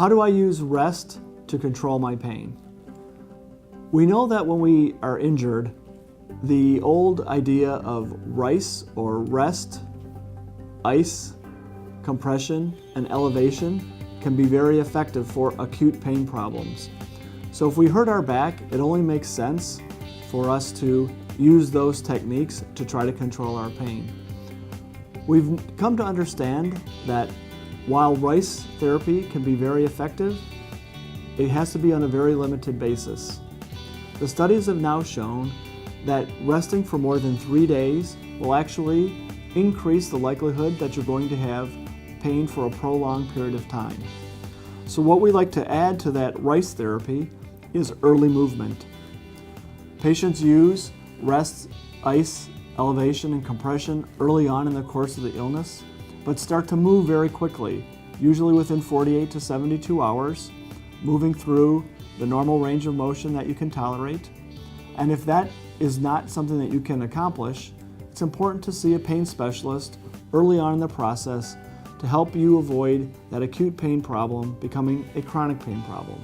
How do I use rest to control my pain? We know that when we are injured, the old idea of RICE or rest, ice, compression, and elevation can be very effective for acute pain problems. So if we hurt our back, it only makes sense for us to use those techniques to try to control our pain. We've come to understand that while RICE therapy can be very effective, it has to be on a very limited basis. The studies have now shown that resting for more than 3 days will actually increase the likelihood that you're going to have pain for a prolonged period of time. So what we like to add to that RICE therapy is early movement. Patients use rest, ice, elevation, and compression early on in the course of the illness, but start to move very quickly, usually within 48 to 72 hours, moving through the normal range of motion that you can tolerate. And if that is not something that you can accomplish, it's important to see a pain specialist early on in the process to help you avoid that acute pain problem becoming a chronic pain problem.